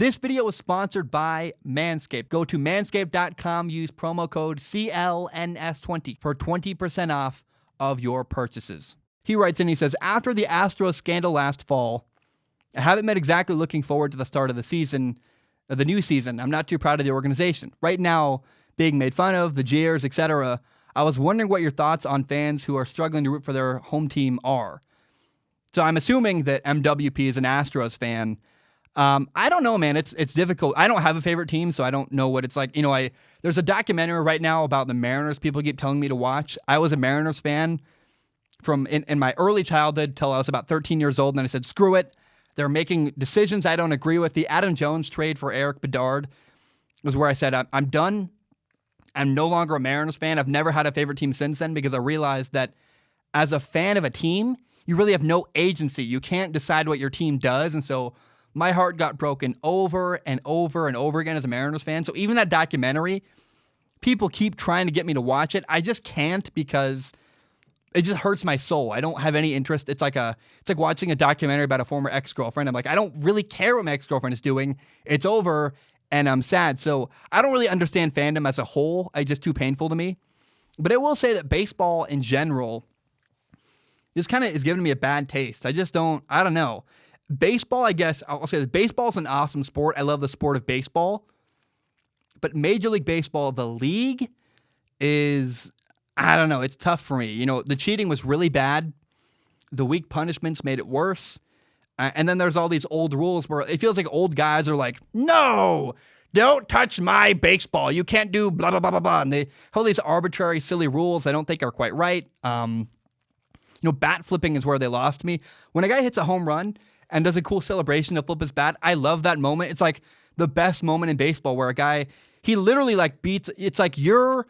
This video is sponsored by Manscaped. Go to manscaped.com, use promo code CLNS20 for 20% off of your purchases. He writes in, he says, after the Astros scandal last fall, I haven't been exactly looking forward to the start of the season, the new season. I'm not too proud of the organization. Right now, being made fun of, the jeers, etc. I was wondering what your thoughts on fans who are struggling to root for their home team are. So I'm assuming that MWP is an Astros fan. I don't know, man. It's difficult. I don't have a favorite team, so I don't know what it's like. You know, there's a documentary right now about the Mariners people keep telling me to watch. I was a Mariners fan from in my early childhood till I was about 13 years old, and then I said, screw it. They're making decisions I don't agree with. The Adam Jones trade for Eric Bedard was where I said, I'm done. I'm no longer a Mariners fan. I've never had a favorite team since then because I realized that as a fan of a team, you really have no agency. You can't decide what your team does, and so my heart got broken over and over and over again as a Mariners fan. So even that documentary, people keep trying to get me to watch it. I just can't because it just hurts my soul. I don't have any interest. It's like watching a documentary about a former ex-girlfriend. I'm like, I don't really care what my ex-girlfriend is doing. It's over and I'm sad. So I don't really understand fandom as a whole. It's just too painful to me. But I will say that baseball in general just kind of is giving me a bad taste. I don't know. Baseball, I guess, I'll say that baseball is an awesome sport. I love the sport of baseball. But Major League Baseball, the league, is, I don't know, it's tough for me. You know, the cheating was really bad. The weak punishments made it worse. And then there's all these old rules where it feels like old guys are like, no, don't touch my baseball. You can't do blah, blah, blah, blah, blah. And they have all these arbitrary, silly rules I don't think are quite right. Bat flipping is where they lost me. When a guy hits a home run and does a cool celebration to flip his bat, I love that moment. It's like the best moment in baseball where a guy, he literally it's like you're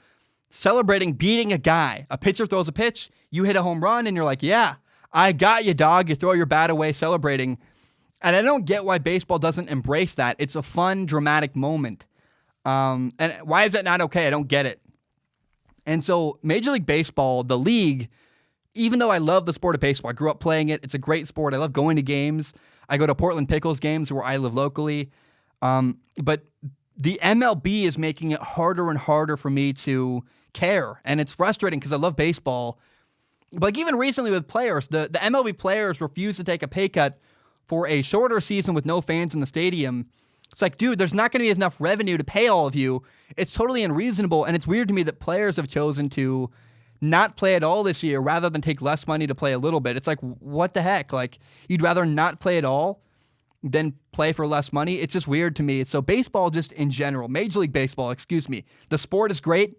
celebrating beating a guy. A pitcher throws a pitch, you hit a home run, and you're like, yeah, I got you, dog. You throw your bat away celebrating. And I don't get why baseball doesn't embrace that. It's a fun, dramatic moment. And why is that not okay? I don't get it. And so Major League Baseball, the league, even though I love the sport of baseball, I grew up playing it. It's a great sport. I love going to games. I go to Portland Pickles games where I live locally. But the MLB is making it harder and harder for me to care. And it's frustrating because I love baseball. But like even recently with players, the MLB players refuse to take a pay cut for a shorter season with no fans in the stadium. It's like, dude, there's not going to be enough revenue to pay all of you. It's totally unreasonable. And it's weird to me that players have chosen to not play at all this year rather than take less money to play a little bit. It's like, what the heck? Like, you'd rather not play at all than play for less money? It's just weird to me. So baseball just in general, Major League Baseball, the sport is great.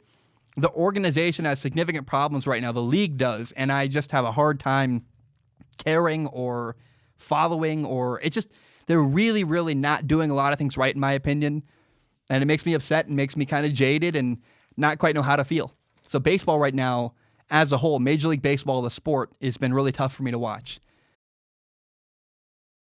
The organization has significant problems right now. The league does. And I just have a hard time caring or following they're really, really not doing a lot of things right in my opinion. And it makes me upset and makes me kind of jaded and not quite know how to feel. So baseball right now, as a whole, Major League Baseball, the sport, has been really tough for me to watch.